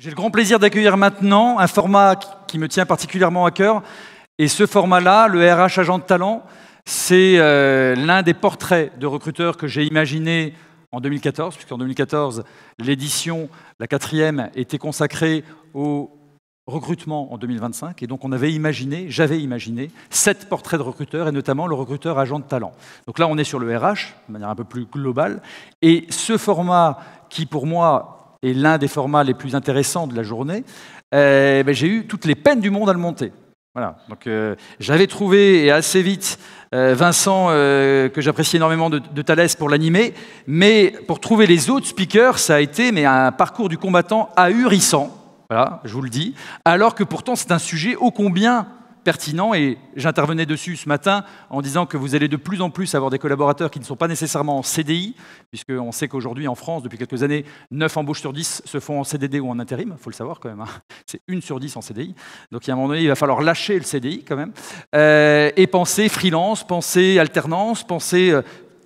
J'ai le grand plaisir d'accueillir maintenant un format qui me tient particulièrement à cœur. Et ce format-là, le RH Agent de Talent, c'est l'un des portraits de recruteurs que j'ai imaginé en 2014, puisqu'en 2014, l'édition, la 4e, était consacrée au recrutement en 2025. Et donc j'avais imaginé 7 portraits de recruteurs, et notamment le recruteur Agent de Talent. Donc là, on est sur le RH, de manière un peu plus globale. Et ce format, qui pour moi est l'un des formats les plus intéressants de la journée, j'ai eu toutes les peines du monde à le monter. Voilà. Donc, j'avais trouvé, et assez vite, Vincent, que j'apprécie énormément de Thalès pour l'animer, mais pour trouver les autres speakers, ça a été un parcours du combattant ahurissant, voilà, je vous le dis, alors que pourtant c'est un sujet ô combien pertinent, et j'intervenais dessus ce matin en disant que vous allez de plus en plus avoir des collaborateurs qui ne sont pas nécessairement en CDI, puisqu'on sait qu'aujourd'hui en France, depuis quelques années, 9 embauches sur 10 se font en CDD ou en intérim, il faut le savoir quand même, hein. C'est 1 sur 10 en CDI, donc à un moment donné il va falloir lâcher le CDI quand même, et penser freelance, penser alternance, penser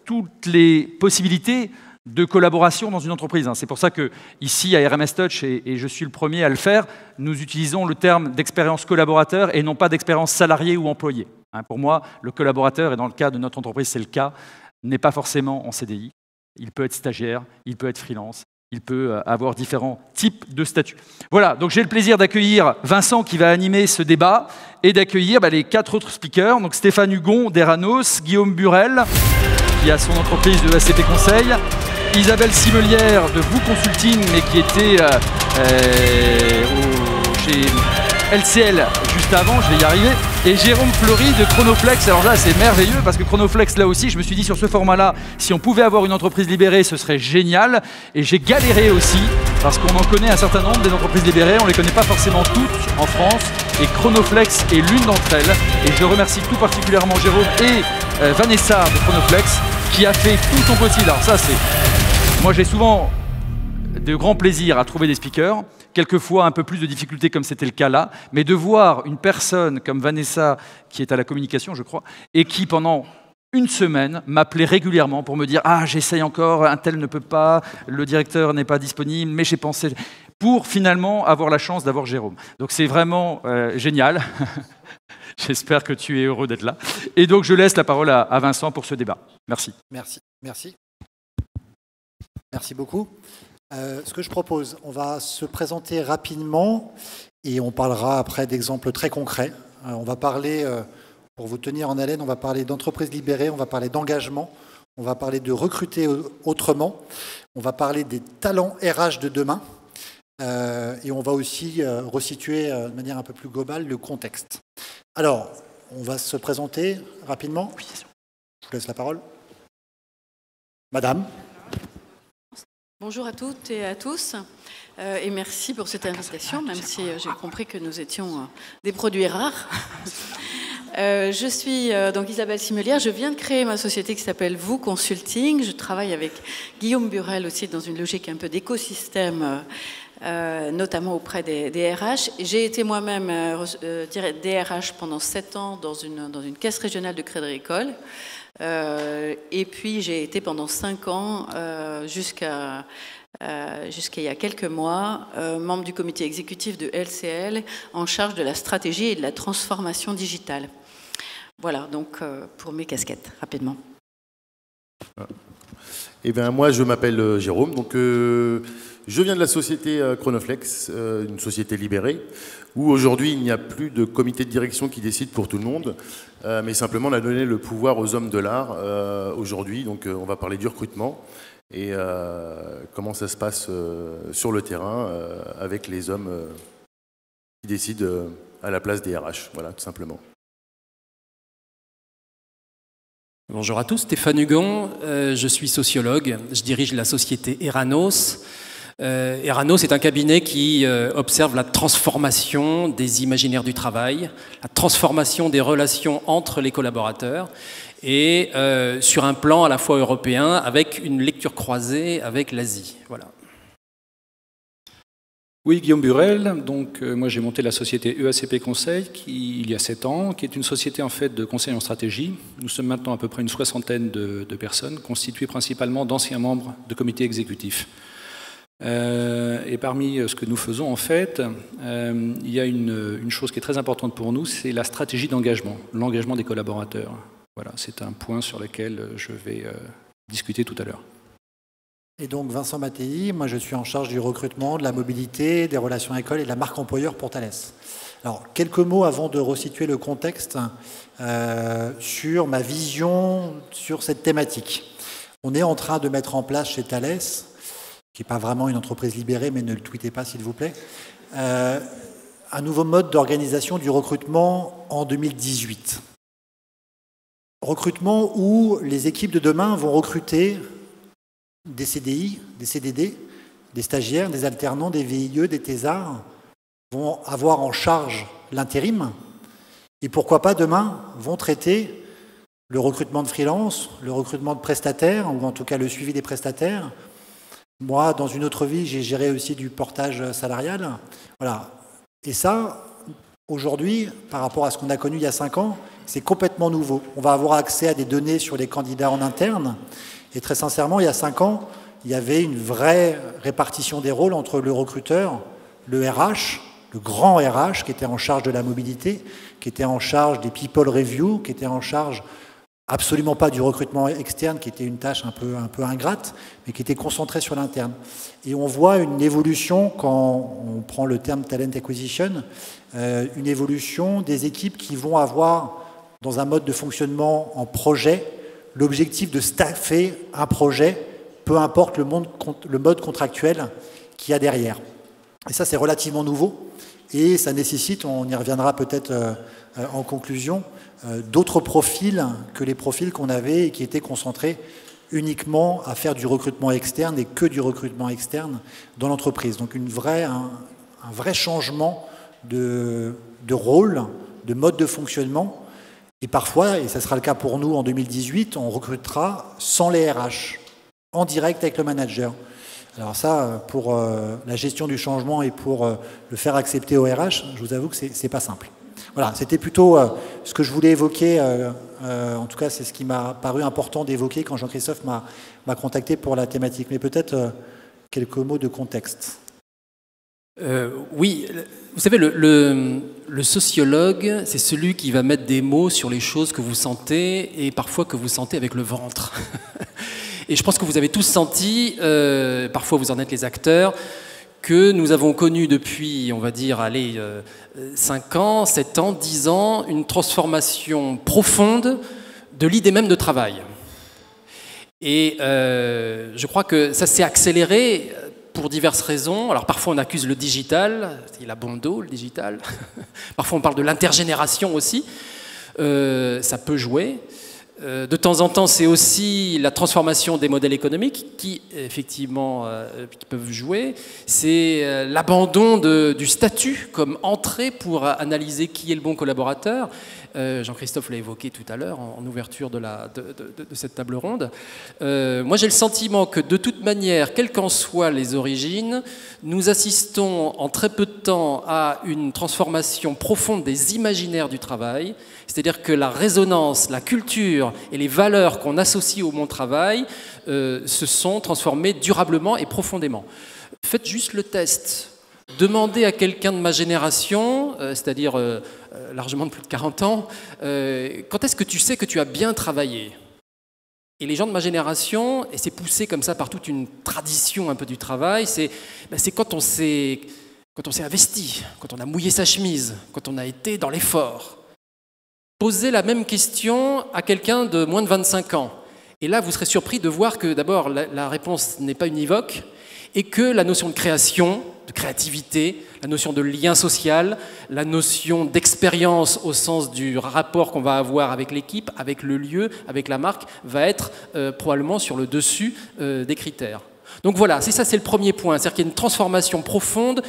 toutes les possibilités de collaboration dans une entreprise. C'est pour ça que ici à RMS Touch, et je suis le premier à le faire, nous utilisons le terme d'expérience collaborateur et non pas d'expérience salarié ou employé. Pour moi, le collaborateur, et dans le cas de notre entreprise c'est le cas, n'est pas forcément en CDI. Il peut être stagiaire, il peut être freelance, il peut avoir différents types de statuts. Voilà, donc j'ai le plaisir d'accueillir Vincent qui va animer ce débat et d'accueillir les 4 autres speakers, donc Stéphane Hugon d'Eranos, Guillaume Burel qui a son entreprise de ACP Conseil, Isabelle Simelière de Vous Consulting, mais qui était chez LCL juste avant, je vais y arriver, et Jérôme Fleury de Chronoflex. Alors là, c'est merveilleux parce que Chronoflex, là aussi, je me suis dit sur ce format-là, si on pouvait avoir une entreprise libérée, ce serait génial. Et j'ai galéré aussi parce qu'on en connaît un certain nombre des entreprises libérées, on ne les connaît pas forcément toutes en France, et Chronoflex est l'une d'entre elles. Et je remercie tout particulièrement Jérôme et Vanessa de Chronoflex qui a fait tout son possible. Alors ça, c'est... Moi, j'ai souvent de grands plaisirs à trouver des speakers, quelquefois un peu plus de difficultés comme c'était le cas là, mais de voir une personne comme Vanessa, qui est à la communication, je crois, et qui pendant une semaine m'appelait régulièrement pour me dire « Ah, j'essaye encore, un tel ne peut pas, le directeur n'est pas disponible, mais j'ai pensé... » pour finalement avoir la chance d'avoir Jérôme. Donc c'est vraiment génial. J'espère que tu es heureux d'être là. Et donc je laisse la parole à Vincent pour ce débat. Merci. Merci beaucoup. Ce que je propose, on va se présenter rapidement et on parlera après d'exemples très concrets. On va parler, pour vous tenir en haleine, on va parler d'entreprises libérées, on va parler d'engagement, on va parler de recruter autrement, on va parler des talents RH de demain et on va aussi resituer de manière un peu plus globale le contexte. Alors, on va se présenter rapidement. Je vous laisse la parole. Madame. Bonjour à toutes et à tous, et merci pour cette invitation, même si j'ai compris que nous étions des produits rares. Je suis donc Isabelle Simelière, je viens de créer ma société qui s'appelle Vous Consulting. Je travaille avec Guillaume Burel aussi dans une logique un peu d'écosystème, notamment auprès des RH. J'ai été moi-même DRH pendant 7 ans dans une caisse régionale de Crédit Agricole. Et puis j'ai été pendant 5 ans, jusqu'à il y a quelques mois, membre du comité exécutif de LCL en charge de la stratégie et de la transformation digitale. Voilà, donc pour mes casquettes, rapidement. Eh bien, moi, je m'appelle Jérôme, donc je viens de la société Chronoflex, une société libérée, où aujourd'hui il n'y a plus de comité de direction qui décide pour tout le monde, mais simplement on a donné le pouvoir aux hommes de l'art aujourd'hui. Donc on va parler du recrutement et comment ça se passe sur le terrain avec les hommes qui décident à la place des RH, voilà, tout simplement. Bonjour à tous, Stéphane Hugon, je suis sociologue, je dirige la société Eranos. Eranos est un cabinet qui observe la transformation des imaginaires du travail, la transformation des relations entre les collaborateurs et sur un plan à la fois européen avec une lecture croisée avec l'Asie. Voilà. Oui, Guillaume Burel, donc moi j'ai monté la société EACP Conseil il y a 7 ans, qui est une société en fait de conseil en stratégie. Nous sommes maintenant à peu près une 60aine de personnes, constituées principalement d'anciens membres de comités exécutifs. Et parmi ce que nous faisons, en fait, il y a une chose qui est très importante pour nous, c'est la stratégie d'engagement, l'engagement des collaborateurs. Voilà, c'est un point sur lequel je vais discuter tout à l'heure. Et donc Vincent Mattei, moi je suis en charge du recrutement, de la mobilité, des relations écoles et de la marque employeur pour Thales. Alors, quelques mots avant de resituer le contexte sur ma vision sur cette thématique. On est en train de mettre en place chez Thales, qui n'est pas vraiment une entreprise libérée, mais ne le tweetez pas s'il vous plaît, un nouveau mode d'organisation du recrutement en 2018. Recrutement où les équipes de demain vont recruter des CDI, des CDD, des stagiaires, des alternants, des VIE, des thésards, vont avoir en charge l'intérim et pourquoi pas demain vont traiter le recrutement de freelance, le recrutement de prestataires ou en tout cas le suivi des prestataires. Moi, dans une autre vie, j'ai géré aussi du portage salarial. Voilà. Et ça, aujourd'hui, par rapport à ce qu'on a connu il y a 5 ans, c'est complètement nouveau. On va avoir accès à des données sur les candidats en interne. Et très sincèrement, il y a 5 ans, il y avait une vraie répartition des rôles entre le recruteur, le RH, le grand RH qui était en charge de la mobilité, qui était en charge des people review, qui était en charge absolument pas du recrutement externe, qui était une tâche un peu ingrate, mais qui était concentrée sur l'interne. Et on voit une évolution, quand on prend le terme talent acquisition, une évolution des équipes qui vont avoir, dans un mode de fonctionnement en projet, l'objectif de staffer un projet, peu importe le mode contractuel qu'il y a derrière. Et ça, c'est relativement nouveau. Et ça nécessite, on y reviendra peut-être en conclusion, d'autres profils que les profils qu'on avait et qui étaient concentrés uniquement à faire du recrutement externe et que du recrutement externe dans l'entreprise. Donc un vrai changement de rôle, de mode de fonctionnement. Et parfois, et ça sera le cas pour nous en 2018, on recrutera sans les RH, en direct avec le manager. Alors ça, pour la gestion du changement et pour le faire accepter au RH, je vous avoue que c'est pas simple. Voilà, c'était plutôt ce que je voulais évoquer. En tout cas, c'est ce qui m'a paru important d'évoquer quand Jean-Christophe m'a contacté pour la thématique. Mais peut-être quelques mots de contexte. Oui, vous savez, le sociologue, c'est celui qui va mettre des mots sur les choses que vous sentez et parfois que vous sentez avec le ventre. Et je pense que vous avez tous senti, parfois vous en êtes les acteurs, que nous avons connu depuis, on va dire, 5 ans, 7 ans, 10 ans, une transformation profonde de l'idée même de travail. Et je crois que ça s'est accéléré pour diverses raisons. Alors parfois on accuse le digital, il a bon dos le digital. Parfois on parle de l'intergénération aussi, ça peut jouer. De temps en temps, c'est aussi la transformation des modèles économiques qui, effectivement, qui peuvent jouer. C'est l'abandon du statut comme entrée pour analyser qui est le bon collaborateur. Jean-Christophe l'a évoqué tout à l'heure en ouverture de cette table ronde. Moi, j'ai le sentiment que, de toute manière, quelles qu'en soient les origines, nous assistons en très peu de temps à une transformation profonde des imaginaires du travail. C'est-à-dire que la résonance, la culture et les valeurs qu'on associe au monde travail se sont transformées durablement et profondément. Faites juste le test. Demandez à quelqu'un de ma génération, c'est-à-dire largement de plus de 40 ans, quand est-ce que tu sais que tu as bien travaillé ? Et les gens de ma génération, et c'est poussé comme ça par toute une tradition un peu du travail, c'est quand on s'est investi, quand on a mouillé sa chemise, quand on a été dans l'effort. Posez la même question à quelqu'un de moins de 25 ans. Et là, vous serez surpris de voir que d'abord, la réponse n'est pas univoque et que la notion de création, de créativité, la notion de lien social, la notion d'expérience au sens du rapport qu'on va avoir avec l'équipe, avec le lieu, avec la marque, va être probablement sur le dessus des critères. Donc voilà, c'est le premier point. C'est-à-dire qu'il y a une transformation profonde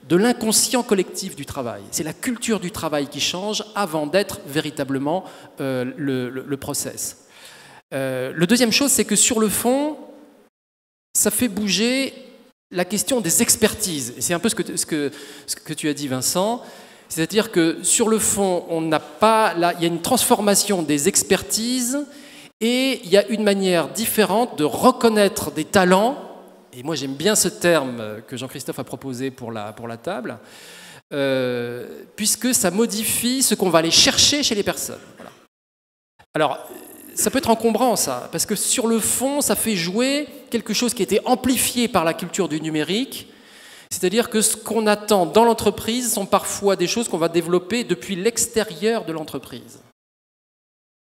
de l'inconscient collectif du travail. C'est la culture du travail qui change avant d'être véritablement le process. Le deuxième chose, c'est que sur le fond, ça fait bouger la question des expertises. Et c'est un peu ce que tu as dit, Vincent. C'est-à-dire que sur le fond, il y a une transformation des expertises et il y a une manière différente de reconnaître des talents et moi j'aime bien ce terme que Jean-Christophe a proposé pour la table, puisque ça modifie ce qu'on va aller chercher chez les personnes. Voilà. Alors, ça peut être encombrant, ça, parce que sur le fond, ça fait jouer quelque chose qui a été amplifié par la culture du numérique, c'est-à-dire que ce qu'on attend dans l'entreprise sont parfois des choses qu'on va développer depuis l'extérieur de l'entreprise.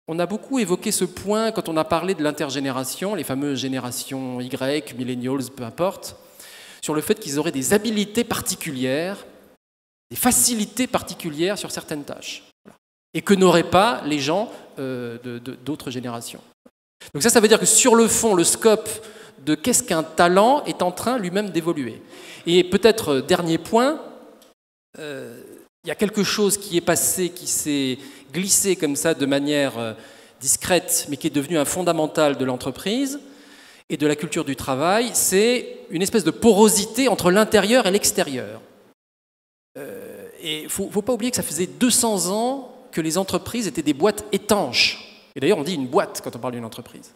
On a beaucoup évoqué ce point quand on a parlé de l'intergénération, les fameuses générations Y, millennials, peu importe, sur le fait qu'ils auraient des habilités particulières, des facilités particulières sur certaines tâches, voilà, et que n'auraient pas les gens d'autres générations. Donc ça veut dire que sur le fond, le scope de qu'est-ce qu'un talent est en train lui-même d'évoluer. Et peut-être, dernier point, il y a quelque chose qui est passé, qui s'est glissé comme ça de manière discrète, mais qui est devenu un fondamental de l'entreprise et de la culture du travail, c'est une espèce de porosité entre l'intérieur et l'extérieur. Et il ne faut pas oublier que ça faisait 200 ans que les entreprises étaient des boîtes étanches. Et d'ailleurs, on dit une boîte quand on parle d'une entreprise.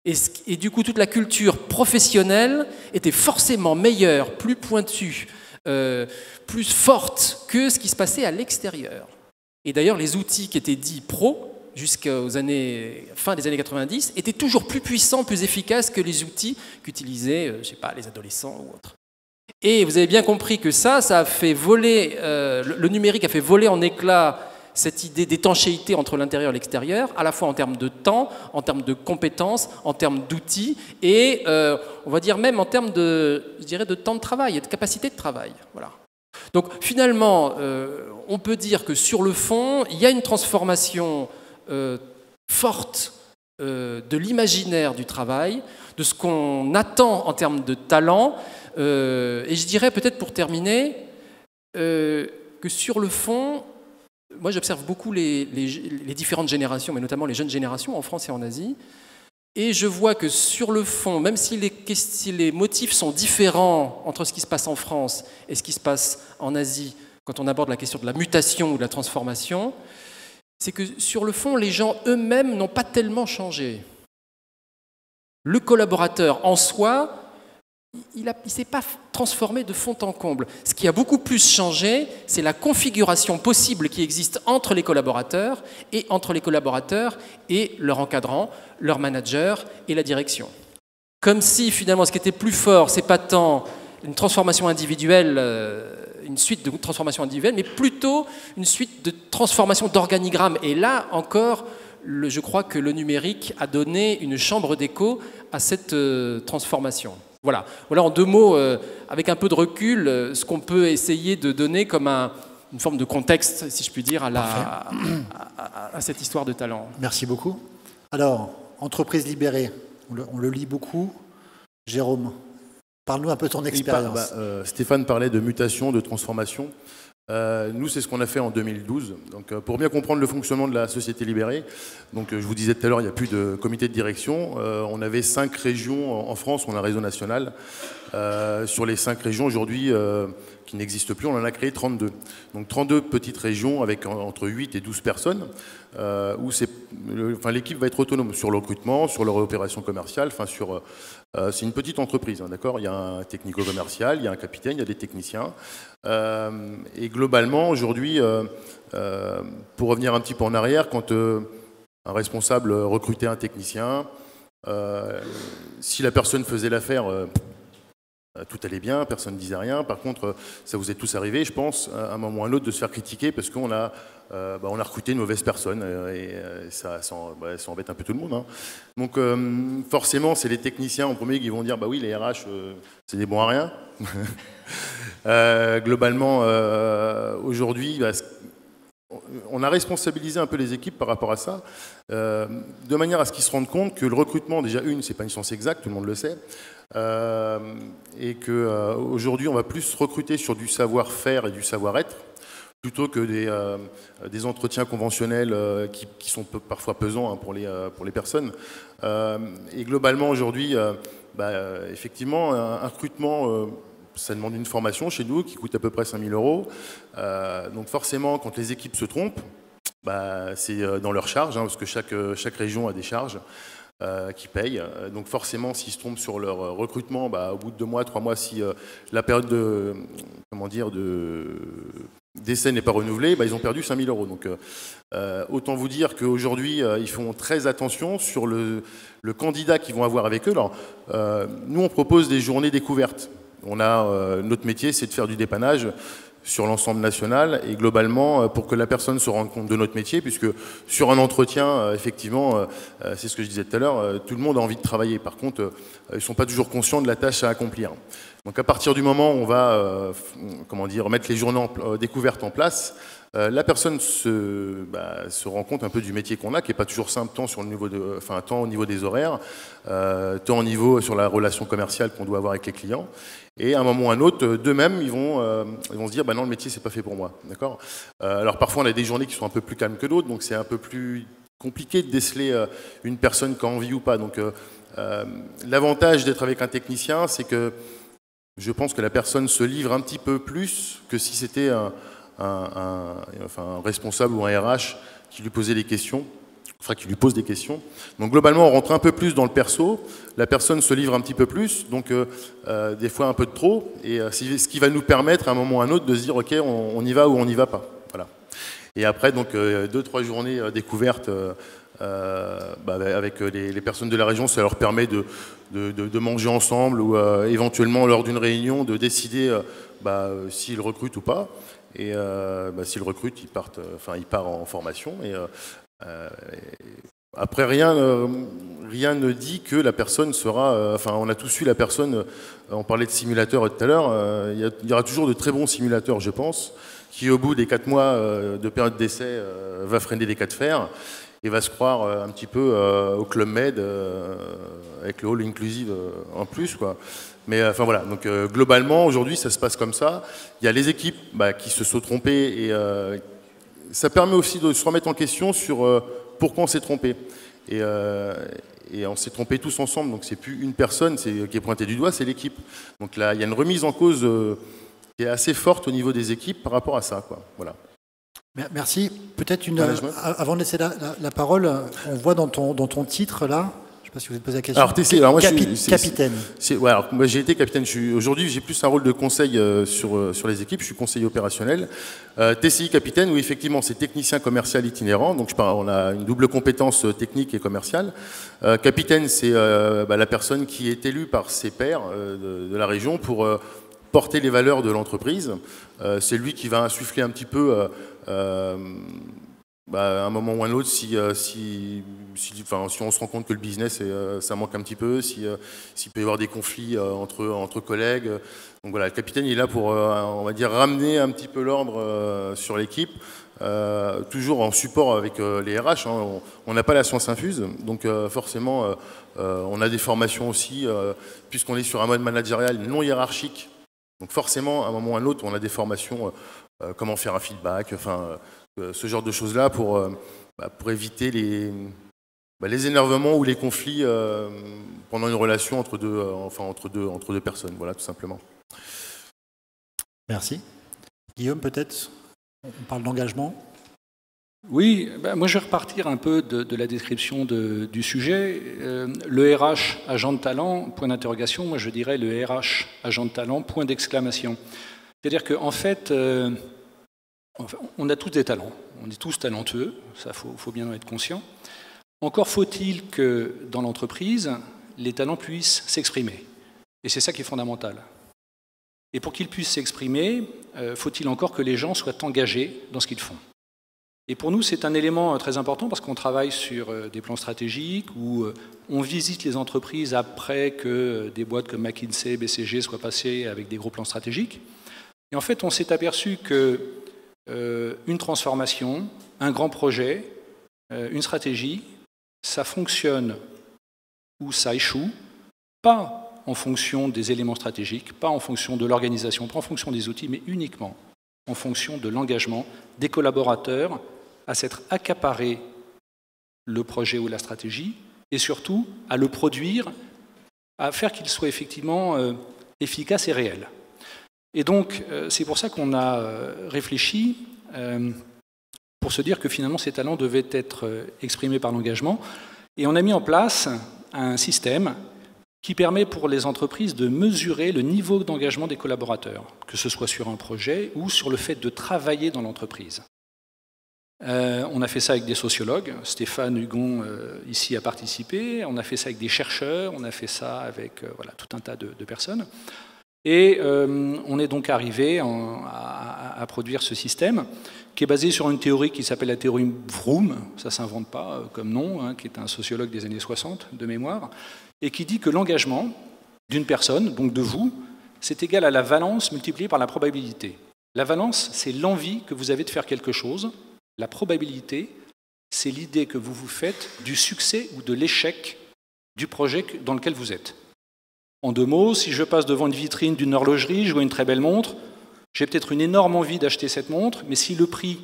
Et du coup, toute la culture professionnelle était forcément meilleure, plus pointue, plus forte que ce qui se passait à l'extérieur. Et d'ailleurs, les outils qui étaient dits pro, jusqu'aux fin des années 90, étaient toujours plus puissants, plus efficaces que les outils qu'utilisaient, je sais pas, les adolescents ou autres. Et vous avez bien compris que ça a fait voler, le numérique a fait voler en éclats cette idée d'étanchéité entre l'intérieur et l'extérieur, à la fois en termes de temps, en termes de compétences, en termes d'outils, et on va dire même en termes de temps de travail et de capacité de travail. Voilà. Donc finalement, on peut dire que sur le fond, il y a une transformation forte de l'imaginaire du travail, de ce qu'on attend en termes de talent, et je dirais peut-être pour terminer que sur le fond, moi j'observe beaucoup les différentes générations, mais notamment les jeunes générations en France et en Asie, et je vois que sur le fond, même si les motifs sont différents entre ce qui se passe en France et ce qui se passe en Asie, quand on aborde la question de la mutation ou de la transformation, c'est que sur le fond, les gens eux-mêmes n'ont pas tellement changé. Le collaborateur en soi, il ne s'est pas transformé de fond en comble. Ce qui a beaucoup plus changé, c'est la configuration possible qui existe entre les collaborateurs et leur encadrant, leur manager et la direction. Comme si finalement ce qui était plus fort, c'est pas tant une transformation individuelle, une suite de transformations individuelles, mais plutôt une suite de transformations d'organigrammes. Et là encore, je crois que le numérique a donné une chambre d'écho à cette transformation. Voilà en 2 mots, avec un peu de recul, ce qu'on peut essayer de donner comme une forme de contexte, si je puis dire, à cette histoire de talent. Merci beaucoup. Alors, entreprise libérée, on le lit beaucoup. Jérôme, parle-nous un peu de ton expérience. Stéphane parlait de mutation, de transformation. Nous, c'est ce qu'on a fait en 2012. Donc, pour bien comprendre le fonctionnement de la société libérée, donc, je vous disais tout à l'heure, il n'y a plus de comité de direction. On avait 5 régions en France, on a un réseau national. Sur les 5 régions aujourd'hui qui n'existent plus, on en a créé 32. Donc 32 petites régions avec entre 8 et 12 personnes où l'équipe va être autonome sur le recrutement, sur leur opération commerciale, c'est une petite entreprise, hein, d'accord ? Il y a un technico-commercial, il y a un capitaine, il y a des techniciens. Et globalement, aujourd'hui, pour revenir un petit peu en arrière, quand un responsable recrutait un technicien, si la personne faisait l'affaire, tout allait bien, personne ne disait rien. Par contre, ça vous est tous arrivé, je pense, à un moment ou à un autre, de se faire critiquer parce qu'on a recruté une mauvaise personne et ça embête un peu tout le monde. Hein. Donc forcément, c'est les techniciens en premier qui vont dire bah oui, les RH, c'est des bons à rien. Globalement, aujourd'hui, on a responsabilisé un peu les équipes par rapport à ça, de manière à ce qu'ils se rendent compte que le recrutement, déjà c'est pas une science exacte, tout le monde le sait, et qu'aujourd'hui on va plus recruter sur du savoir-faire et du savoir-être, plutôt que des entretiens conventionnels qui sont parfois pesants, hein, pour les personnes. Et globalement aujourd'hui, effectivement, un recrutement... ça demande une formation chez nous qui coûte à peu près 5 000 €. Donc forcément, quand les équipes se trompent, c'est dans leur charge, hein, parce que chaque région a des charges. qui payent. Donc forcément, s'ils se trompent sur leur recrutement, au bout de 2 mois, 3 mois, si la période d'essai n'est pas renouvelée, ils ont perdu 5 000 €. Donc autant vous dire qu'aujourd'hui, ils font très attention sur le candidat qu'ils vont avoir avec eux. Alors, nous, on propose des journées découvertes. Notre métier, c'est de faire du dépannage sur l'ensemble national et globalement pour que la personne se rende compte de notre métier, puisque sur un entretien, effectivement, c'est ce que je disais tout à l'heure, tout le monde a envie de travailler. Par contre, ils ne sont pas toujours conscients de la tâche à accomplir. Donc à partir du moment où on va mettre les journées découvertes en place, la personne se rend compte un peu du métier qu'on a, qui n'est pas toujours simple, tant au niveau des horaires, tant au niveau sur la relation commerciale qu'on doit avoir avec les clients. Et à un moment ou à un autre, d'eux-mêmes, ils vont se dire non, le métier, c'est pas fait pour moi. D'accord ? Alors parfois, on a des journées qui sont un peu plus calmes que d'autres, donc c'est un peu plus compliqué de déceler une personne qui a envie ou pas. Donc l'avantage d'être avec un technicien, c'est que je pense que la personne se livre un petit peu plus que si c'était un responsable ou un RH qui lui posait des questions. Qui lui pose des questions. Donc globalement, on rentre un peu plus dans le perso, la personne se livre un petit peu plus, donc des fois un peu de trop, et c'est ce qui va nous permettre à un moment ou à un autre de se dire ok, on y va ou on n'y va pas. Voilà. Et après, donc 2-3 journées découvertes avec les personnes de la région, ça leur permet de manger ensemble ou éventuellement lors d'une réunion de décider s'ils recrutent ou pas. Et s'ils recrutent, il part en formation. Et après, rien ne dit que la personne sera... on a tous eu la personne, on parlait de simulateurs tout à l'heure, il y aura toujours de très bons simulateurs, je pense, qui au bout des 4 mois de période d'essai va freiner des cas de fer et va se croire un petit peu au Club Med avec le hall inclusive en plus, quoi. Mais voilà, donc globalement, aujourd'hui, ça se passe comme ça. Il y a les équipes qui se sont trompées et ça permet aussi de se remettre en question sur pourquoi on s'est trompé. Et on s'est trompé tous ensemble, donc c'est plus une personne qui est pointée du doigt, c'est l'équipe. Donc là, il y a une remise en cause qui est assez forte au niveau des équipes par rapport à ça, quoi. Voilà. Merci. Peut-être avant de laisser la parole, on voit dans ton titre là. Je ne sais pas si vous vous posez la question. Alors moi, capitaine. Moi, j'ai été capitaine. Aujourd'hui, j'ai plus un rôle de conseil sur les équipes. Je suis conseiller opérationnel. TCI capitaine, oui, effectivement, c'est technicien commercial itinérant. Donc, on a une double compétence technique et commerciale. Capitaine, c'est la personne qui est élue par ses pairs de la région pour porter les valeurs de l'entreprise. C'est lui qui va insuffler un petit peu... à un moment ou un autre, si on se rend compte que le business, ça manque un petit peu, s'il peut y avoir des conflits entre collègues. Donc voilà, le capitaine il est là pour, on va dire, ramener un petit peu l'ordre sur l'équipe, toujours en support avec les RH. Hein. On n'a pas la science infuse, donc forcément, on a des formations aussi, puisqu'on est sur un mode managérial non hiérarchique. Donc forcément, à un moment ou à un autre, on a des formations, comment faire un feedback, ce genre de choses-là pour éviter les énervements ou les conflits pendant une relation entre deux personnes, voilà, tout simplement. Merci. Guillaume, peut-être, on parle d'engagement. Oui, moi je vais repartir un peu de la description du sujet. Le RH, agent de talent, point d'interrogation, moi je dirais le RH, agent de talent, point d'exclamation. C'est-à-dire qu'en fait... on a tous des talents, on est tous talentueux, ça faut bien en être conscient. Encore faut-il que dans l'entreprise, les talents puissent s'exprimer. Et c'est ça qui est fondamental. Et pour qu'ils puissent s'exprimer, faut-il encore que les gens soient engagés dans ce qu'ils font. Et pour nous, c'est un élément très important parce qu'on travaille sur des plans stratégiques où on visite les entreprises après que des boîtes comme McKinsey, BCG soient passées avec des gros plans stratégiques. Et en fait, on s'est aperçu que une transformation, un grand projet, une stratégie, ça fonctionne ou ça échoue, pas en fonction des éléments stratégiques, pas en fonction de l'organisation, pas en fonction des outils, mais uniquement en fonction de l'engagement des collaborateurs à s'être accaparés le projet ou la stratégie et surtout à le produire, à faire qu'il soit effectivement efficace et réel. Et donc, c'est pour ça qu'on a réfléchi pour se dire que finalement ces talents devaient être exprimés par l'engagement. Et on a mis en place un système qui permet pour les entreprises de mesurer le niveau d'engagement des collaborateurs, que ce soit sur un projet ou sur le fait de travailler dans l'entreprise. On a fait ça avec des sociologues, Stéphane Hugon ici a participé, on a fait ça avec des chercheurs, on a fait ça avec voilà, tout un tas de personnes. Et on est donc arrivé à produire ce système qui est basé sur une théorie qui s'appelle la théorie Vroom, ça ne s'invente pas comme nom, hein, qui est un sociologue des années 60 de mémoire, et qui dit que l'engagement d'une personne, donc de vous, c'est égal à la valence multipliée par la probabilité. La valence, c'est l'envie que vous avez de faire quelque chose. La probabilité, c'est l'idée que vous vous faites du succès ou de l'échec du projet dans lequel vous êtes. En 2 mots, si je passe devant une vitrine d'une horlogerie, je vois une très belle montre, j'ai peut-être une énorme envie d'acheter cette montre, mais si le prix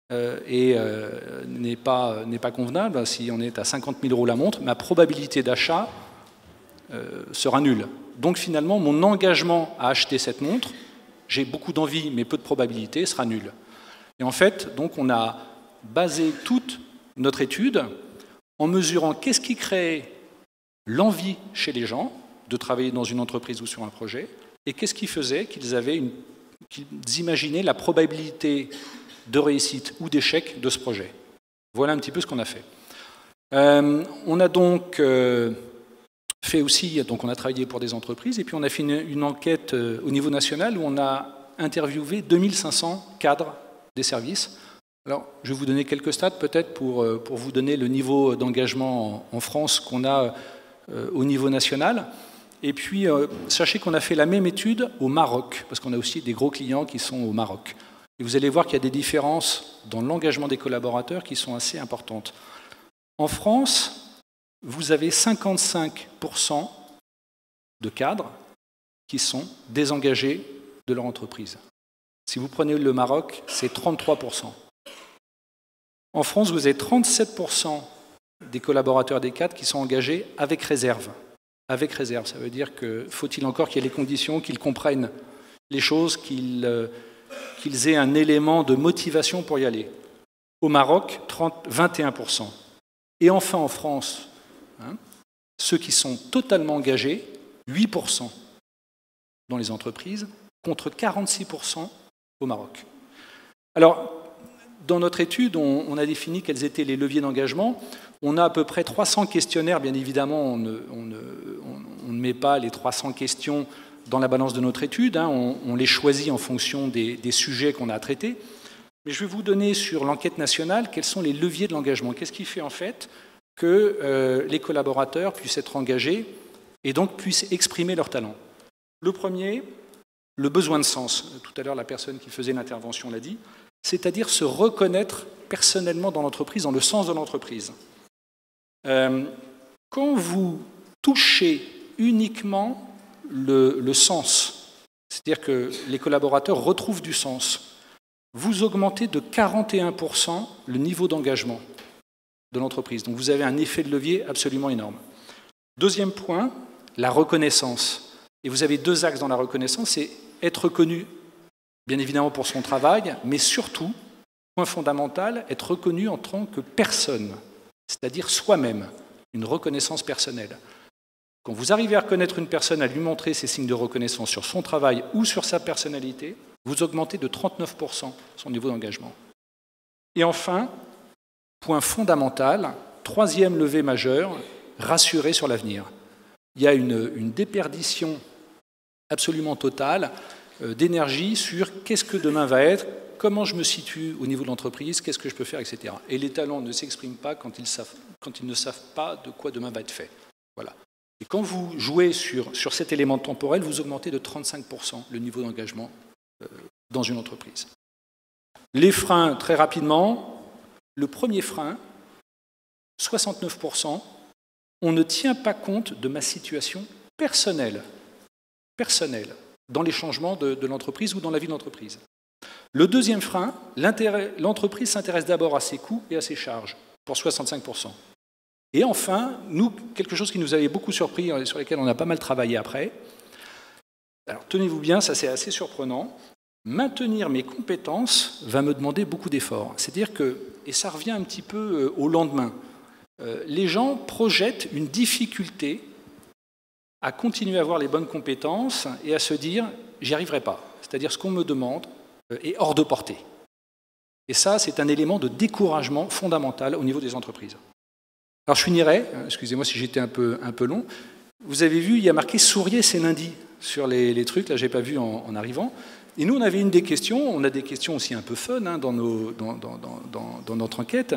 n'est pas convenable, si on est à 50 000 € la montre, ma probabilité d'achat sera nulle. Donc finalement, mon engagement à acheter cette montre, j'ai beaucoup d'envie mais peu de probabilité, sera nul. Et en fait, donc on a basé toute notre étude en mesurant qu'est-ce qui crée l'envie chez les gens de travailler dans une entreprise ou sur un projet, et qu'est-ce qui faisait qu'ils imaginaient la probabilité de réussite ou d'échec de ce projet. Voilà un petit peu ce qu'on a fait. On a donc fait aussi, donc on a travaillé pour des entreprises, et puis on a fait une enquête au niveau national où on a interviewé 2500 cadres des services. Alors, je vais vous donner quelques stats peut-être pour vous donner le niveau d'engagement en France qu'on a au niveau national. Et puis, sachez qu'on a fait la même étude au Maroc, parce qu'on a aussi des gros clients qui sont au Maroc. Et vous allez voir qu'il y a des différences dans l'engagement des collaborateurs qui sont assez importantes. En France, vous avez 55% de cadres qui sont désengagés de leur entreprise. Si vous prenez le Maroc, c'est 33%. En France, vous avez 37% des collaborateurs des cadres qui sont engagés avec réserve. Avec réserve, ça veut dire que faut-il encore qu'il y ait les conditions, qu'ils comprennent les choses, qu'ils aient un élément de motivation pour y aller. Au Maroc, 21%. Et enfin en France, ceux qui sont totalement engagés, 8% dans les entreprises, contre 46% au Maroc. Alors, dans notre étude, on a défini quels étaient les leviers d'engagement. On a à peu près 300 questionnaires. Bien évidemment, on ne met pas les 300 questions dans la balance de notre étude. On les choisit en fonction des sujets qu'on a à traiter. Mais je vais vous donner sur l'enquête nationale quels sont les leviers de l'engagement. Qu'est-ce qui fait en fait que les collaborateurs puissent être engagés et donc puissent exprimer leur talent. Le premier, le besoin de sens. Tout à l'heure, la personne qui faisait l'intervention l'a dit. C'est-à-dire se reconnaître personnellement dans l'entreprise, dans le sens de l'entreprise. Quand vous touchez uniquement le sens, c'est-à-dire que les collaborateurs retrouvent du sens, vous augmentez de 41% le niveau d'engagement de l'entreprise. Donc vous avez un effet de levier absolument énorme. Deuxième point, la reconnaissance. Et vous avez 2 axes dans la reconnaissance, c'est être reconnu bien évidemment pour son travail, mais surtout, point fondamental, être reconnu en tant que personne, c'est-à-dire soi-même, une reconnaissance personnelle. Quand vous arrivez à reconnaître une personne, à lui montrer ses signes de reconnaissance sur son travail ou sur sa personnalité, vous augmentez de 39% son niveau d'engagement. Et enfin, point fondamental, 3e levier majeur, rassurer sur l'avenir. Il y a une déperdition absolument totale d'énergie sur qu'est-ce que demain va être, comment je me situe au niveau de l'entreprise, qu'est-ce que je peux faire, etc. Et les talents ne s'expriment pas quand ils ne savent pas de quoi demain va être fait. Voilà. Et quand vous jouez sur cet élément temporel, vous augmentez de 35% le niveau d'engagement dans une entreprise. Les freins, très rapidement. Le premier frein, 69%, on ne tient pas compte de ma situation personnelle dans les changements de l'entreprise ou dans la vie de l'entreprise. Le deuxième frein, l'entreprise s'intéresse d'abord à ses coûts et à ses charges, pour 65%. Et enfin, quelque chose qui nous avait beaucoup surpris et sur lequel on a pas mal travaillé après, alors tenez-vous bien, ça c'est assez surprenant, maintenir mes compétences va me demander beaucoup d'efforts. C'est-à-dire que, et ça revient un petit peu au lendemain, les gens projettent une difficulté à continuer à avoir les bonnes compétences et à se dire « j'y arriverai pas ». C'est-à-dire ce qu'on me demande est hors de portée. Et ça, c'est un élément de découragement fondamental au niveau des entreprises. Alors je finirai, excusez-moi si j'étais un peu long, vous avez vu, il y a marqué « souriez, c'est lundi » sur les trucs, là je n'ai pas vu en arrivant. Et nous, on avait une des questions, on a des questions aussi un peu fun dans notre enquête,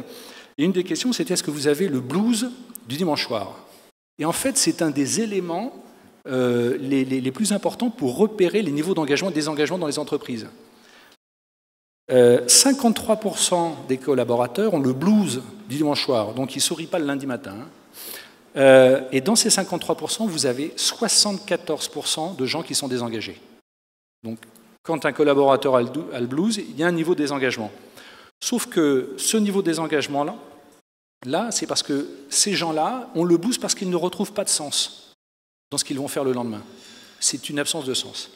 et une des questions, c'était « est-ce que vous avez le blues du dimanche soir ?» Et en fait, c'est un des éléments les plus importants pour repérer les niveaux d'engagement et de désengagement dans les entreprises. 53% des collaborateurs ont le blues du dimanche soir, donc ils ne sourient pas le lundi matin. Et dans ces 53%, vous avez 74% de gens qui sont désengagés. Donc, quand un collaborateur a le blues, il y a un niveau de désengagement. Sauf que ce niveau de désengagement-là, c'est parce que ces gens-là ont le blues parce qu'ils ne retrouvent pas de sens dans ce qu'ils vont faire le lendemain. C'est une absence de sens.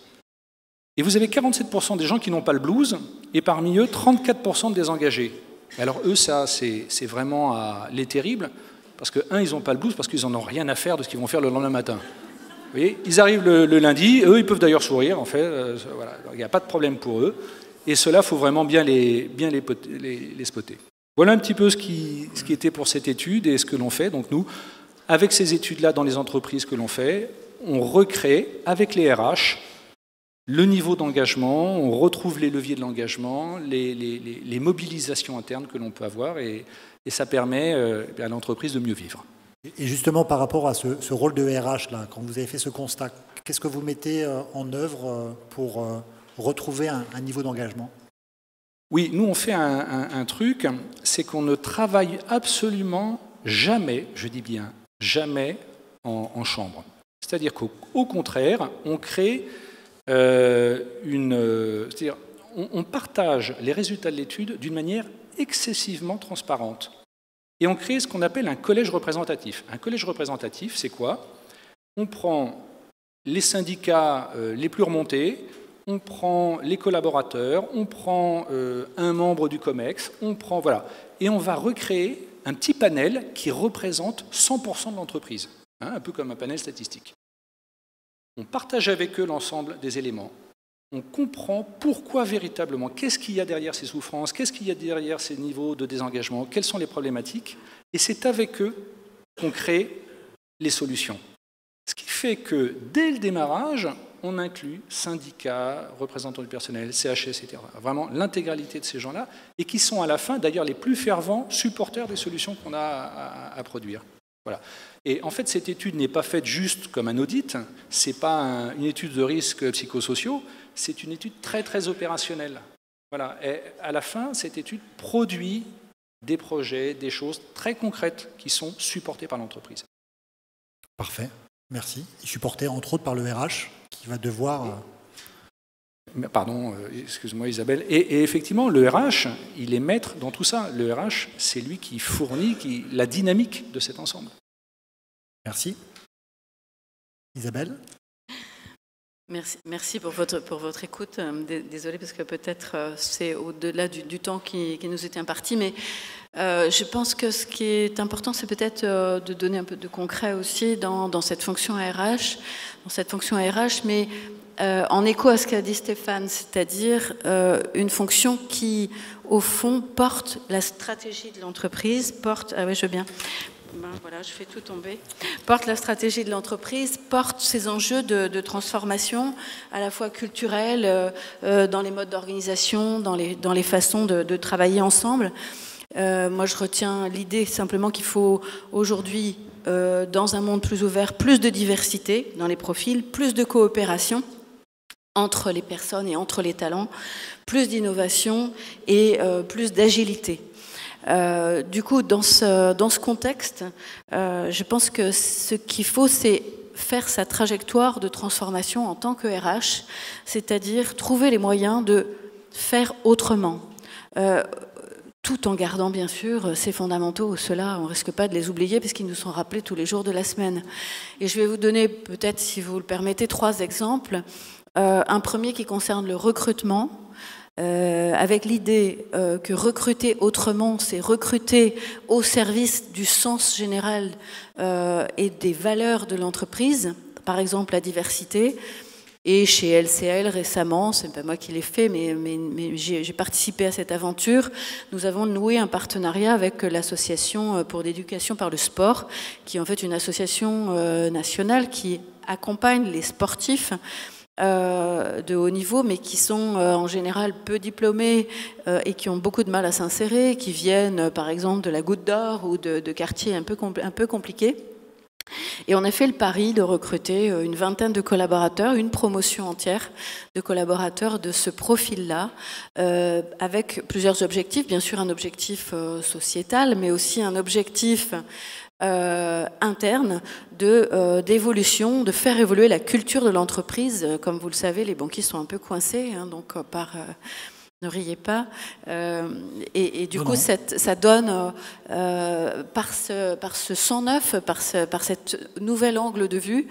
Et vous avez 47% des gens qui n'ont pas le blues, et parmi eux, 34% de désengagés. Alors eux, ça, c'est vraiment les terribles, parce que, ils n'ont pas le blues parce qu'ils n'en ont rien à faire de ce qu'ils vont faire le lendemain matin. Vous voyez, ils arrivent le lundi, eux, ils peuvent d'ailleurs sourire, en fait, voilà, il n'y a pas de problème pour eux, et cela, il faut vraiment bien les spotter. Voilà un petit peu ce qui était pour cette étude et ce que l'on fait. Donc nous, avec ces études-là dans les entreprises que l'on fait, on recrée, avec les RH, le niveau d'engagement, on retrouve les leviers de l'engagement, les mobilisations internes que l'on peut avoir, et ça permet à l'entreprise de mieux vivre. Et justement, par rapport à ce rôle de RH, là, quand vous avez fait ce constat, qu'est-ce que vous mettez en œuvre pour retrouver un niveau d'engagement ? Oui, nous on fait un truc, c'est qu'on ne travaille absolument jamais, je dis bien jamais, en chambre. C'est-à-dire qu'au contraire, on crée c'est-à-dire on partage les résultats de l'étude d'une manière excessivement transparente. Et on crée ce qu'on appelle un collège représentatif. Un collège représentatif, c'est quoi? On prend les syndicats les plus remontés, on prend les collaborateurs, on prend un membre du COMEX, voilà, et on va recréer un petit panel qui représente 100% de l'entreprise, un peu comme un panel statistique. On partage avec eux l'ensemble des éléments. On comprend pourquoi véritablement, qu'est-ce qu'il y a derrière ces souffrances, qu'est-ce qu'il y a derrière ces niveaux de désengagement, quelles sont les problématiques, et c'est avec eux qu'on crée les solutions. Ce qui fait que dès le démarrage, on inclut syndicats, représentants du personnel, CHS, etc. Vraiment l'intégralité de ces gens-là, et qui sont à la fin d'ailleurs les plus fervents supporters des solutions qu'on a à produire. Voilà. Et en fait, cette étude n'est pas faite juste comme un audit, ce n'est pas une étude de risques psychosociaux, c'est une étude très très opérationnelle. Voilà. Et à la fin, cette étude produit des projets, des choses très concrètes qui sont supportées par l'entreprise. Parfait, merci. Et supportées entre autres par le RH qui va devoir... Pardon, excuse-moi Isabelle. Et effectivement, le RH, il est maître dans tout ça. Le RH, c'est lui qui fournit la dynamique de cet ensemble. Merci. Isabelle ? Merci pour votre écoute. Désolée parce que peut-être c'est au-delà du temps qui nous était imparti, mais je pense que ce qui est important, c'est peut-être de donner un peu de concret aussi dans cette fonction RH, mais en écho à ce qu'a dit Stéphane, c'est-à-dire une fonction qui, au fond, porte la stratégie de l'entreprise, porte la stratégie de l'entreprise, porte ces enjeux de transformation, à la fois culturelle, dans les modes d'organisation, dans les façons de travailler ensemble. Moi, je retiens l'idée simplement qu'il faut aujourd'hui, dans un monde plus ouvert, plus de diversité dans les profils, plus de coopération entre les personnes et entre les talents, plus d'innovation et plus d'agilité. Du coup, dans ce contexte, je pense que ce qu'il faut, c'est faire sa trajectoire de transformation en tant que RH, c'est-à-dire trouver les moyens de faire autrement, tout en gardant bien sûr ces fondamentaux. Ceux-là, on ne risque pas de les oublier parce qu'ils nous sont rappelés tous les jours de la semaine. Et je vais vous donner peut-être, si vous le permettez, 3 exemples. Un premier qui concerne le recrutement. avec l'idée que recruter autrement, c'est recruter au service du sens général et des valeurs de l'entreprise, par exemple la diversité. Et chez LCL récemment, c'est pas moi qui l'ai fait, mais j'ai participé à cette aventure. Nous avons noué un partenariat avec l'association pour l'éducation par le sport, qui est en fait une association nationale qui accompagne les sportifs de haut niveau, mais qui sont en général peu diplômés et qui ont beaucoup de mal à s'insérer, qui viennent par exemple de la Goutte d'Or ou de quartiers un peu compliqués. Et on a fait le pari de recruter une vingtaine de collaborateurs, une promotion entière de collaborateurs de ce profil-là, avec plusieurs objectifs. Bien sûr, un objectif sociétal, mais aussi un objectif interne d'évolution, de faire évoluer la culture de l'entreprise. Comme vous le savez, les banquiers sont un peu coincés, hein, donc ne riez pas. Et du coup, ça donne, par ce 109, par cette nouvel angle de vue,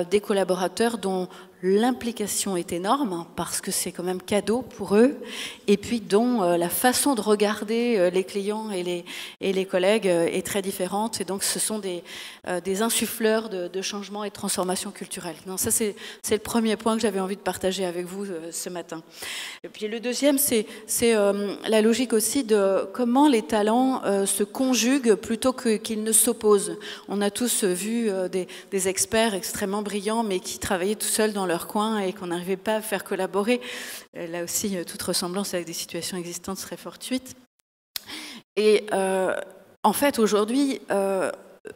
des collaborateurs dont l'implication est énorme, parce que c'est quand même cadeau pour eux, et puis dont la façon de regarder les clients et les collègues est très différente. Et donc, ce sont des insuffleurs de changement et de transformation culturelle. Non, ça, c'est le premier point que j'avais envie de partager avec vous ce matin. Et puis le deuxième, c'est la logique aussi de comment les talents se conjuguent plutôt qu'ils ne s'opposent. On a tous vu des experts extrêmement brillants, mais qui travaillaient tout seuls dans leur coin et qu'on n'arrivait pas à faire collaborer. Là aussi, toute ressemblance avec des situations existantes serait fortuite. Et en fait, aujourd'hui,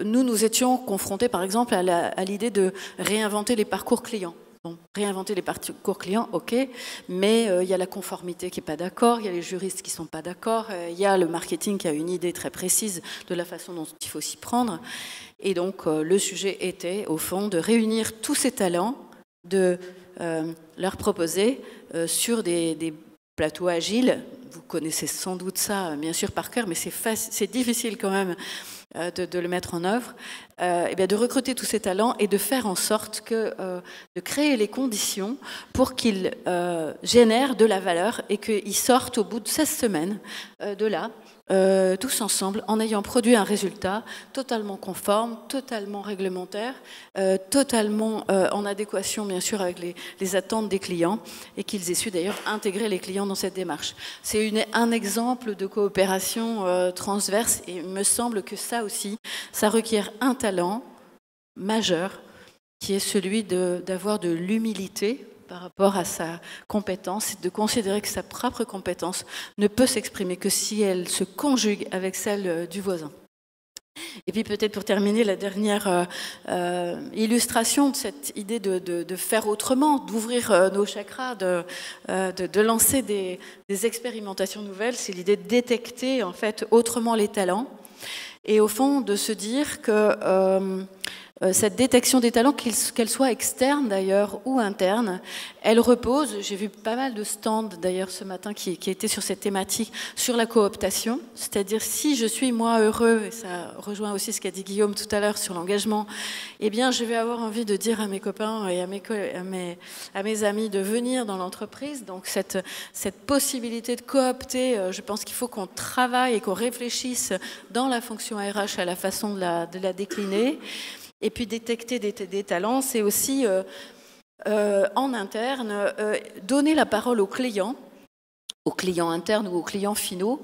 nous étions confrontés, par exemple, à l'idée de réinventer les parcours clients. Bon, réinventer les parcours clients, ok, mais il y a la conformité qui n'est pas d'accord, il y a les juristes qui ne sont pas d'accord, il y a le marketing qui a une idée très précise de la façon dont il faut s'y prendre. Et donc, le sujet était, au fond, de réunir tous ces talents, de leur proposer sur des plateaux agiles. Vous connaissez sans doute ça, bien sûr, par cœur, mais c'est difficile quand même de le mettre en œuvre, et bien de recruter tous ces talents et de faire en sorte de créer les conditions pour qu'ils génèrent de la valeur et qu'ils sortent au bout de 16 semaines de là, tous ensemble, en ayant produit un résultat totalement conforme, totalement réglementaire, totalement en adéquation, bien sûr, avec les attentes des clients, et qu'ils aient su d'ailleurs intégrer les clients dans cette démarche. C'est un exemple de coopération transverse, et il me semble que ça aussi, ça requiert un talent majeur, qui est celui d'avoir de l'humilité par rapport à sa compétence, et de considérer que sa propre compétence ne peut s'exprimer que si elle se conjugue avec celle du voisin. Et puis peut-être pour terminer, la dernière illustration de cette idée de faire autrement, d'ouvrir nos chakras, de lancer des expérimentations nouvelles, c'est l'idée de détecter en fait autrement les talents, et au fond de se dire que cette détection des talents, qu'elle soit externe d'ailleurs ou interne, elle repose, j'ai vu pas mal de stands d'ailleurs ce matin qui étaient sur cette thématique, sur la cooptation, c'est-à-dire si je suis moi heureux, et ça rejoint aussi ce qu'a dit Guillaume tout à l'heure sur l'engagement, eh bien je vais avoir envie de dire à mes copains et à mes amis de venir dans l'entreprise. Donc cette possibilité de coopter, je pense qu'il faut qu'on travaille et qu'on réfléchisse dans la fonction RH à la façon de la décliner. Et puis détecter des talents, c'est aussi en interne donner la parole aux clients internes ou aux clients finaux,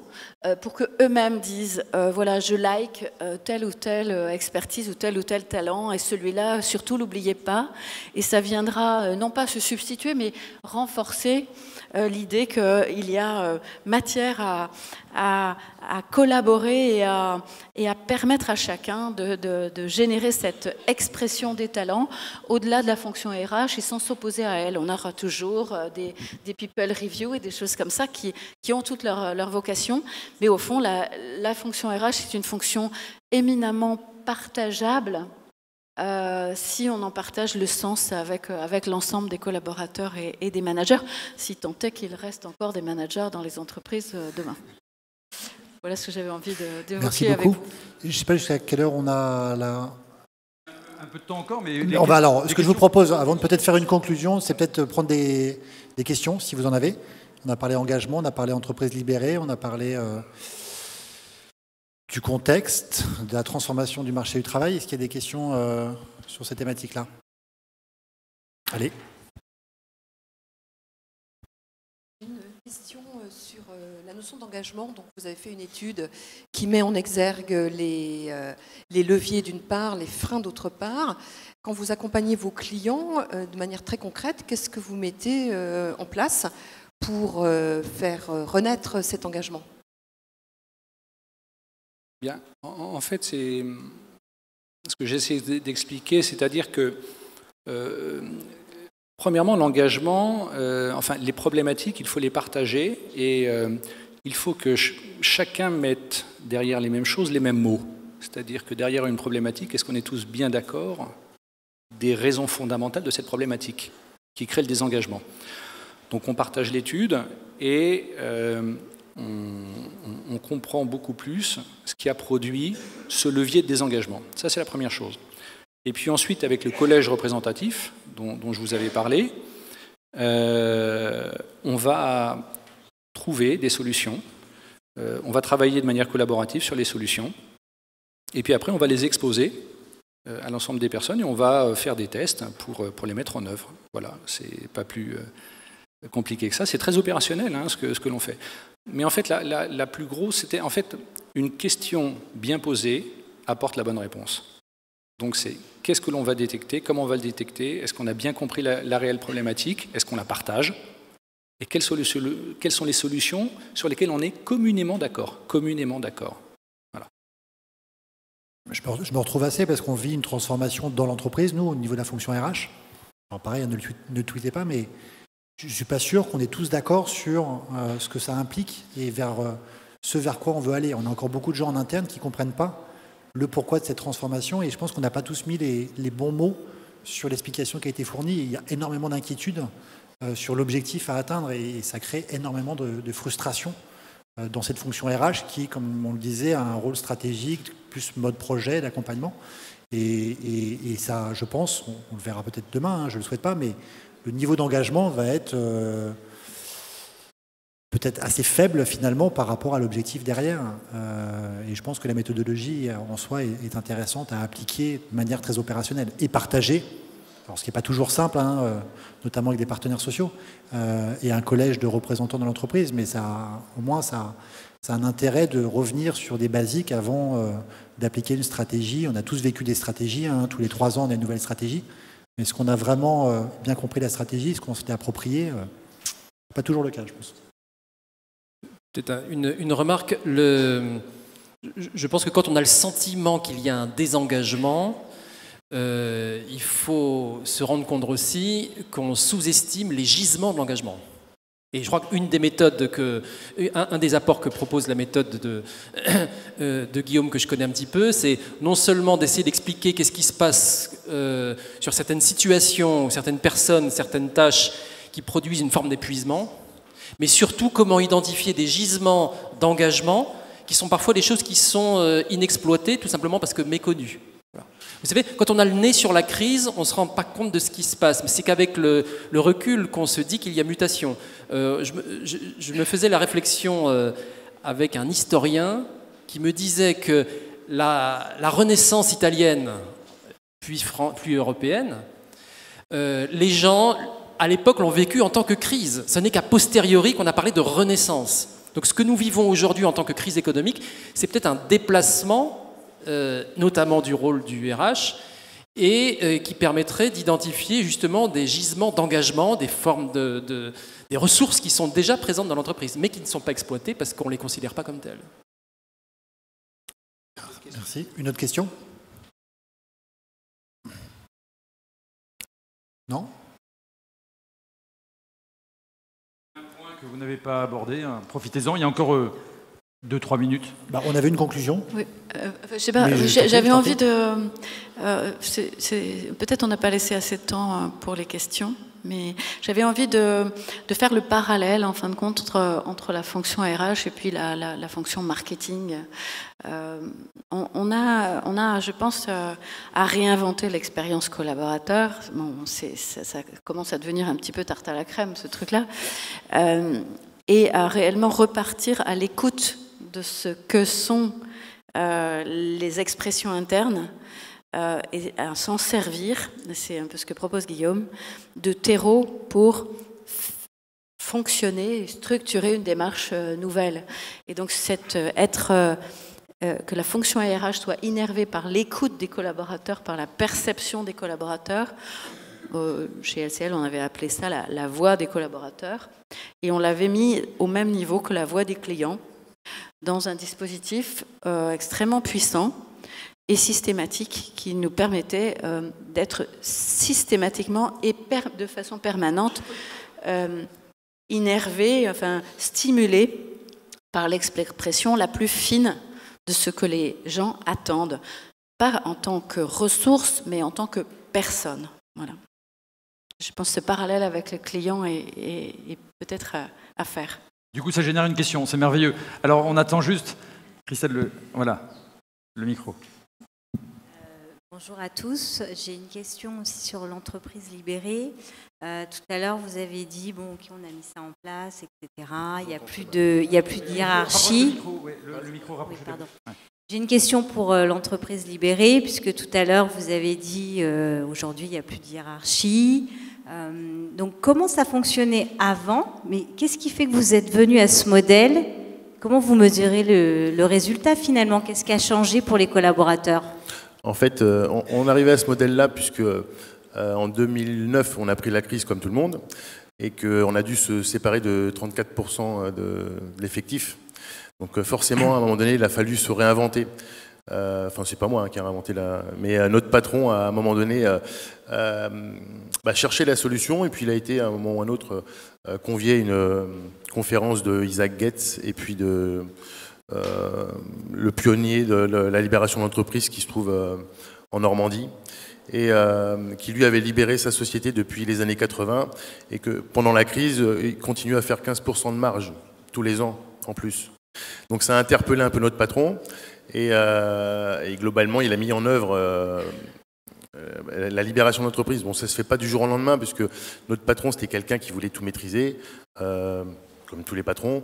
pour qu'eux-mêmes disent voilà, je like telle ou telle expertise ou tel talent, et celui-là, surtout, l'oubliez pas. Et ça viendra non pas se substituer, mais renforcer l'idée qu'il y a matière à collaborer et à permettre à chacun de générer cette expression des talents au-delà de la fonction RH et sans s'opposer à elle. On aura toujours des people review et des choses comme ça qui ont toute leur vocation, mais au fond, la fonction RH, c'est une fonction éminemment partageable si on en partage le sens avec l'ensemble des collaborateurs et des managers, si tant est qu'il reste encore des managers dans les entreprises demain. Voilà ce que j'avais envie d'évoquer avec vous. Je ne sais pas jusqu'à quelle heure on a là. Un peu de temps encore, mais... Ce que je vous propose, avant de peut-être faire une conclusion, c'est peut-être prendre des questions, si vous en avez. On a parlé engagement, on a parlé entreprise libérée, on a parlé du contexte, de la transformation du marché du travail. Est-ce qu'il y a des questions sur ces thématiques-là? Allez. Une question sur la notion d'engagement. Donc, vous avez fait une étude qui met en exergue les leviers d'une part, les freins d'autre part. Quand vous accompagnez vos clients de manière très concrète, qu'est-ce que vous mettez en place pour faire renaître cet engagement? Bien, en fait, c'est ce que j'essaie d'expliquer, c'est-à-dire que premièrement, l'engagement, enfin les problématiques, il faut les partager et il faut que chacun mette derrière les mêmes choses les mêmes mots. C'est-à-dire que derrière une problématique, est-ce qu'on est tous bien d'accord des raisons fondamentales de cette problématique qui crée le désengagement? Donc on partage l'étude et on comprend beaucoup plus ce qui a produit ce levier de désengagement. Ça, c'est la première chose. Et puis ensuite, avec le collège représentatif dont je vous avais parlé, on va trouver des solutions, on va travailler de manière collaborative sur les solutions, et puis après, on va les exposer à l'ensemble des personnes et on va faire des tests pour les mettre en œuvre. Voilà, c'est pas plus compliqué que ça. C'est très opérationnel hein, ce que l'on fait. Mais en fait, la plus grosse, c'était en fait une question bien posée apporte la bonne réponse. Donc c'est qu'est-ce que l'on va détecter, comment on va le détecter, est-ce qu'on a bien compris la réelle problématique, est-ce qu'on la partage, et quelles sont les solutions sur lesquelles on est communément d'accord. Voilà. Je me retrouve assez parce qu'on vit une transformation dans l'entreprise, nous, au niveau de la fonction RH. Alors pareil, ne tweetez pas, mais je ne suis pas sûr qu'on est tous d'accord sur ce que ça implique et ce vers quoi on veut aller. On a encore beaucoup de gens en interne qui ne comprennent pas le pourquoi de cette transformation et je pense qu'on n'a pas tous mis les bons mots sur l'explication qui a été fournie. Il y a énormément d'inquiétudes sur l'objectif à atteindre et ça crée énormément de frustration dans cette fonction RH qui, comme on le disait, a un rôle stratégique, plus mode projet, d'accompagnement. Et ça, je pense, on le verra peut-être demain, hein, je ne le souhaite pas, mais le niveau d'engagement va être peut-être assez faible finalement par rapport à l'objectif derrière. Et je pense que la méthodologie en soi est intéressante à appliquer de manière très opérationnelle et partagée. Alors, ce qui n'est pas toujours simple, hein, notamment avec des partenaires sociaux et un collège de représentants de l'entreprise, mais au moins ça a un intérêt de revenir sur des basiques avant d'appliquer une stratégie. On a tous vécu des stratégies, hein, tous les 3 ans on a une nouvelle stratégie. Mais est-ce qu'on a vraiment bien compris la stratégie, est-ce qu'on s'était approprié pas toujours le cas, je pense. Peut-être une remarque. Je pense que quand on a le sentiment qu'il y a un désengagement, il faut se rendre compte aussi qu'on sous-estime les gisements de l'engagement. Et je crois qu'une des méthodes un des apports que propose la méthode de Guillaume, que je connais un petit peu, c'est non seulement d'essayer d'expliquer qu'est-ce qui se passe sur certaines situations, ou certaines personnes, certaines tâches qui produisent une forme d'épuisement, mais surtout comment identifier des gisements d'engagement qui sont parfois des choses qui sont inexploitées, tout simplement parce que méconnues. Voilà. Vous savez, quand on a le nez sur la crise, on ne se rend pas compte de ce qui se passe, mais c'est qu'avec le recul qu'on se dit qu'il y a mutation. Je me faisais la réflexion avec un historien qui me disait que la Renaissance italienne, puis européenne, les gens, à l'époque, l'ont vécu en tant que crise. Ce n'est qu'à posteriori qu'on a parlé de Renaissance. Donc ce que nous vivons aujourd'hui en tant que crise économique, c'est peut-être un déplacement, notamment du rôle du RH, et qui permettrait d'identifier justement des gisements d'engagement, des formes des ressources qui sont déjà présentes dans l'entreprise, mais qui ne sont pas exploitées parce qu'on ne les considère pas comme telles. Merci. Une autre question? Non? Un point que vous n'avez pas abordé, hein. Profitez-en, il y a encore 2-3 minutes. On avait une conclusion. Oui. Je sais pas, j'avais envie de... peut-être on n'a pas laissé assez de temps pour les questions, mais j'avais envie de faire le parallèle, en fin de compte, entre la fonction RH et puis la fonction marketing. On a, je pense, à réinventer l'expérience collaborateur. Bon, ça commence à devenir un petit peu tarte à la crème, ce truc-là. et à réellement repartir à l'écoute de ce que sont les expressions internes et à s'en servir, c'est un peu ce que propose Guillaume, de terreau pour fonctionner et structurer une démarche nouvelle. Et donc que la fonction RH soit innervée par l'écoute des collaborateurs, par la perception des collaborateurs. Chez LCL, on avait appelé ça la voix des collaborateurs, et on l'avait mis au même niveau que la voix des clients, dans un dispositif extrêmement puissant et systématique qui nous permettait d'être systématiquement et de façon permanente innervés, enfin stimulés par l'expression la plus fine de ce que les gens attendent, pas en tant que ressource, mais en tant que personne. Voilà. Je pense que ce parallèle avec le client est peut-être à faire. Du coup, ça génère une question, c'est merveilleux. Alors, on attend juste, Christelle, voilà, le micro. Bonjour à tous, j'ai une question aussi sur l'entreprise libérée. Tout à l'heure, vous avez dit bon, OK, on a mis ça en place, etc. Il n'y a plus de hiérarchie. Le micro rapproché. Oui, pardon. J'ai une question pour l'entreprise libérée, puisque tout à l'heure, vous avez dit aujourd'hui, il n'y a plus de hiérarchie. Donc, comment ça fonctionnait avant? Mais qu'est-ce qui fait que vous êtes venu à ce modèle? Comment vous mesurez le résultat finalement? Qu'est-ce qui a changé pour les collaborateurs? En fait, on arrivait à ce modèle-là puisque en 2009, on a pris la crise comme tout le monde et qu'on a dû se séparer de 34% de l'effectif. Donc forcément, à un moment donné, il a fallu se réinventer. Enfin, c'est pas moi qui ai réinventé mais notre patron, à un moment donné, cherchait la solution et puis il a été, à un moment ou à un autre, convié à une conférence de Isaac Getz et puis de... le pionnier de la libération d'entreprise qui se trouve en Normandie et qui lui avait libéré sa société depuis les années 80 et que pendant la crise, il continue à faire 15% de marge tous les ans en plus. Donc ça a interpellé un peu notre patron et globalement il a mis en œuvre la libération d'entreprise. Bon, ça se fait pas du jour au lendemain puisque notre patron c'était quelqu'un qui voulait tout maîtriser, comme tous les patrons.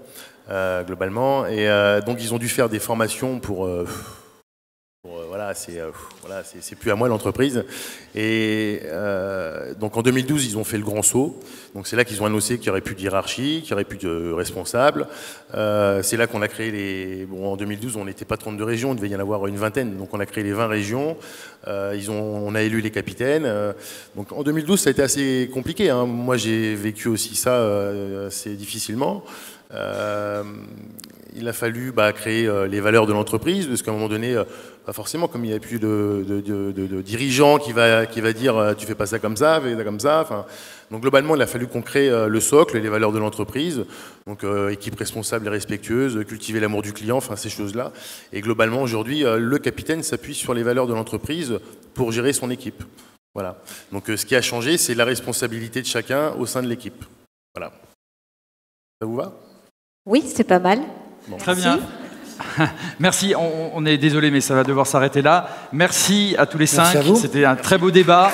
Globalement, et donc ils ont dû faire des formations pour voilà, c'est plus à moi l'entreprise. Et donc en 2012, ils ont fait le grand saut. Donc c'est là qu'ils ont annoncé qu'il n'y aurait plus de hiérarchie, qu'il n'y aurait plus de responsables. C'est là qu'on a créé en 2012, on n'était pas 32 régions, il devait y en avoir une vingtaine. Donc on a créé les 20 régions. On a élu les capitaines. Donc en 2012, ça a été assez compliqué, hein. Moi, j'ai vécu aussi ça assez difficilement. Il a fallu créer les valeurs de l'entreprise, parce qu'à un moment donné, pas forcément, comme il n'y avait plus de dirigeant qui va dire tu fais pas ça comme ça, fais ça comme ça. Enfin, donc globalement, il a fallu qu'on crée le socle, les valeurs de l'entreprise, donc équipe responsable et respectueuse, cultiver l'amour du client, enfin ces choses-là. Et globalement, aujourd'hui, le capitaine s'appuie sur les valeurs de l'entreprise pour gérer son équipe. Voilà. Donc ce qui a changé, c'est la responsabilité de chacun au sein de l'équipe. Voilà. Ça vous va ? Oui, c'est pas mal. Bon. Très bien. Merci, on est désolé, mais ça va devoir s'arrêter là. Merci à tous les cinq. C'était un très beau débat.